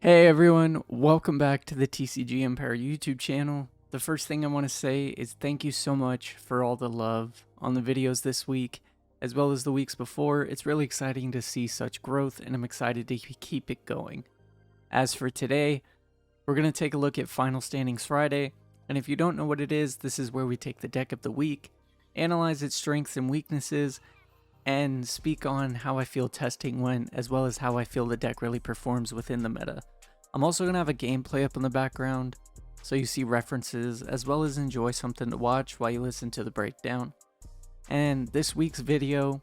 Hey everyone, welcome back to the TCG Empire YouTube channel. The first thing I want to say is thank you so much for all the love on the videos this week, as well as the weeks before. It's really exciting to see such growth, and I'm excited to keep it going. As for today, we're going to take a look at Final Standings Friday, and if you don't know what it is, this is where we take the deck of the week, analyze its strengths and weaknesses, and speak on how I feel testing went, as well as how I feel the deck really performs within the meta. I'm also going to have a gameplay up in the background, so you see references, as well as enjoy something to watch while you listen to the breakdown. And this week's video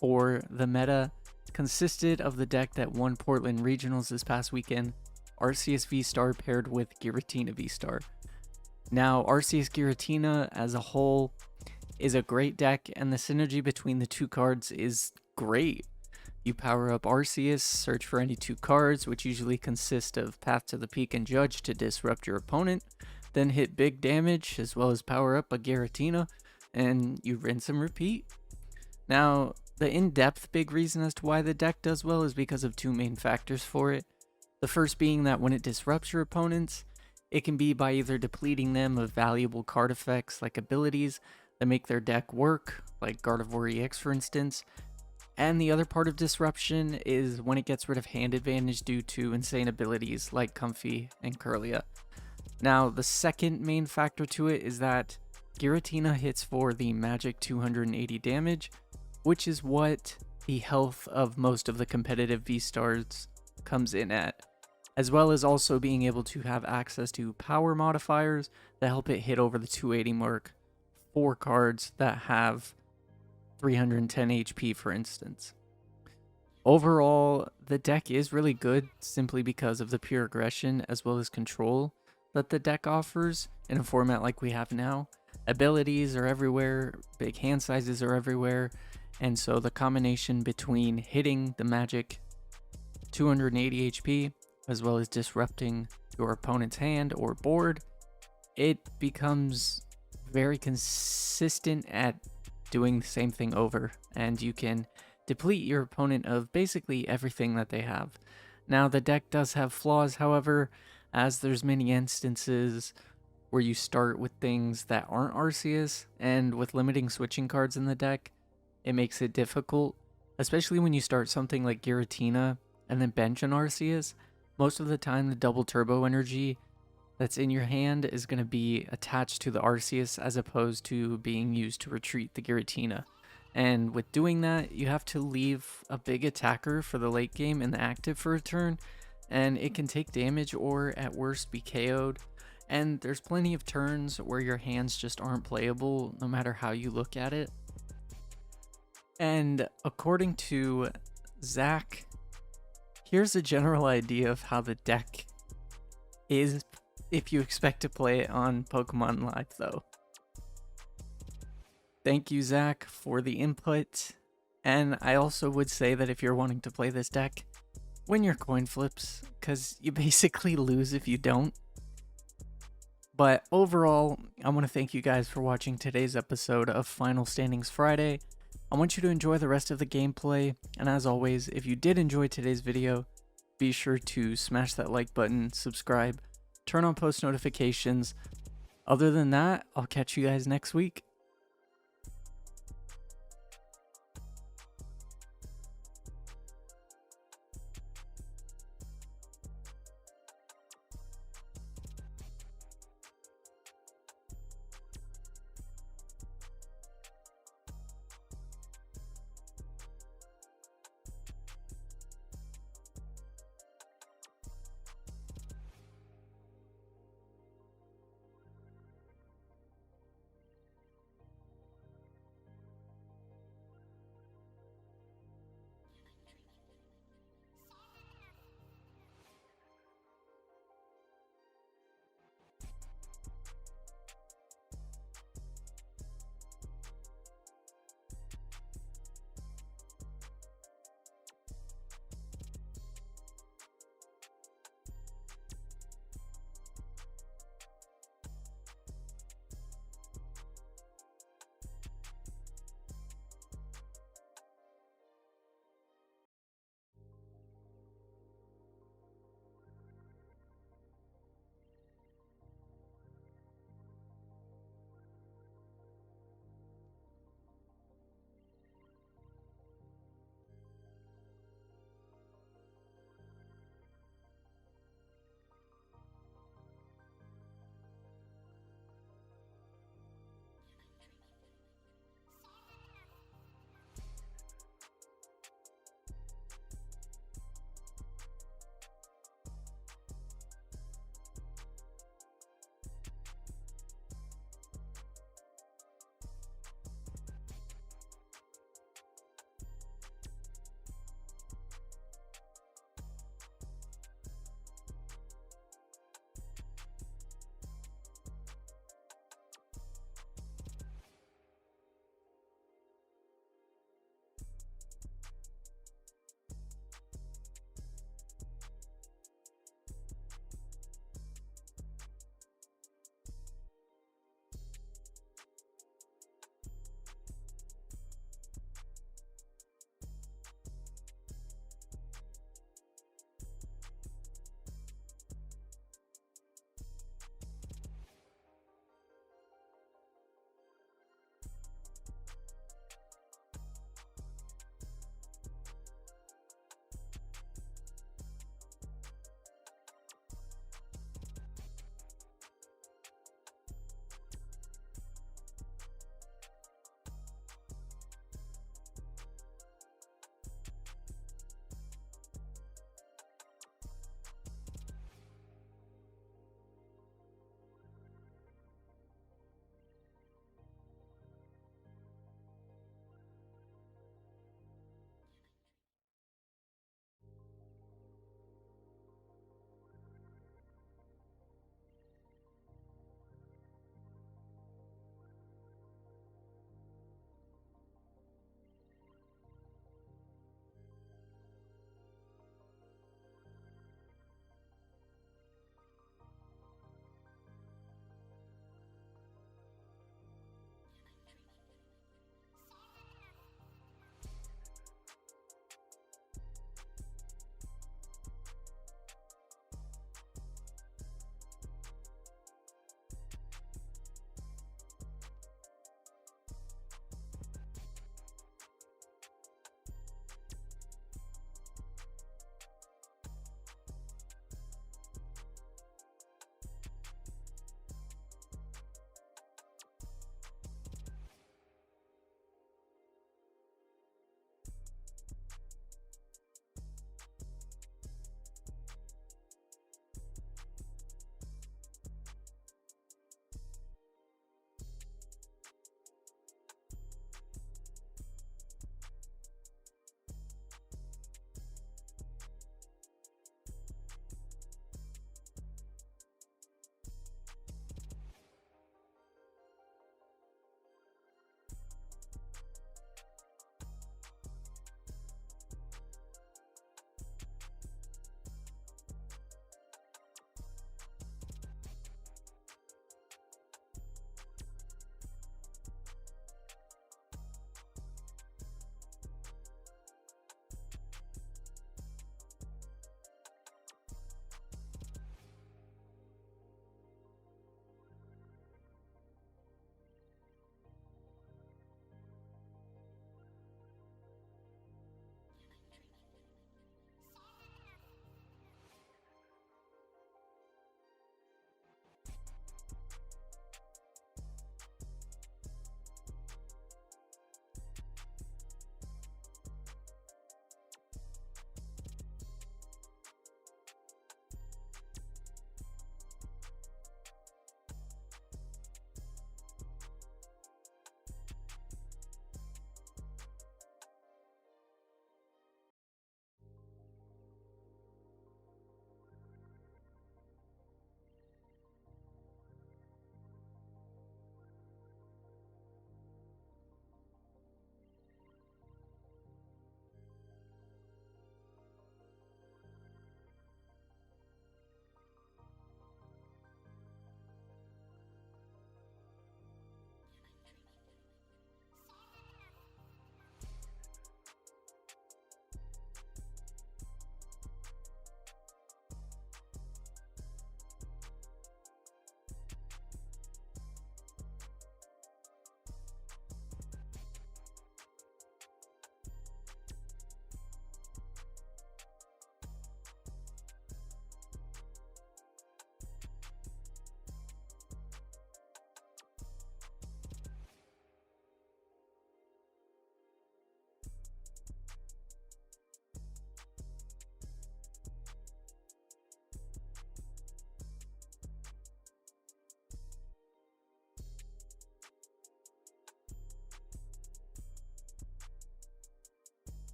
for the meta consisted of the deck that won Portland Regionals this past weekend, Arceus VSTAR paired with Giratina VSTAR. Now, Arceus Giratina as a whole is a great deck, and the synergy between the two cards is great. You power up Arceus, search for any two cards, which usually consist of Path to the Peak and Judge to disrupt your opponent, then hit big damage, as well as power up a Giratina, and you rinse and repeat. Now, the in-depth big reason as to why the deck does well is because of two main factors for it. The first being that when it disrupts your opponents, it can be by either depleting them of valuable card effects like abilities that make their deck work, like Gardevoir EX for instance, and the other part of disruption is when it gets rid of hand advantage due to insane abilities like Comfy and Curlia. Now, the second main factor to it is that Giratina hits for the magic 280 damage, which is what the health of most of the competitive V-Stars comes in at, as well as also being able to have access to power modifiers that help it hit over the 280 mark for cards that have 310 HP, for instance. Overall, the deck is really good simply because of the pure aggression as well as control that the deck offers in a format like we have now. Abilities are everywhere, big hand sizes are everywhere, and so the combination between hitting the magic 280 HP as well as disrupting your opponent's hand or board, it becomes very consistent at doing the same thing over, and you can deplete your opponent of basically everything that they have. Now, the deck does have flaws, however, as there's many instances where you start with things that aren't Arceus, and with limiting switching cards in the deck, it makes it difficult, especially when you start something like Giratina and then bench an Arceus. Most of the time, the double turbo energy that's in your hand is going to be attached to the Arceus as opposed to being used to retreat the Giratina. And with doing that, you have to leave a big attacker for the late game in the active for a turn, and it can take damage or at worst be KO'd. And there's plenty of turns where your hands just aren't playable no matter how you look at it. And according to Zach, here's a general idea of how the deck is if you expect to play it on Pokemon Live, though. Thank you, Zach, for the input. And I also would say that if you're wanting to play this deck, win your coin flips, because you basically lose if you don't. But overall, I want to thank you guys for watching today's episode of Final Standings Friday. I want you to enjoy the rest of the gameplay, and as always, if you did enjoy today's video, be sure to smash that like button, subscribe, turn on post notifications. Other than that, I'll catch you guys next week.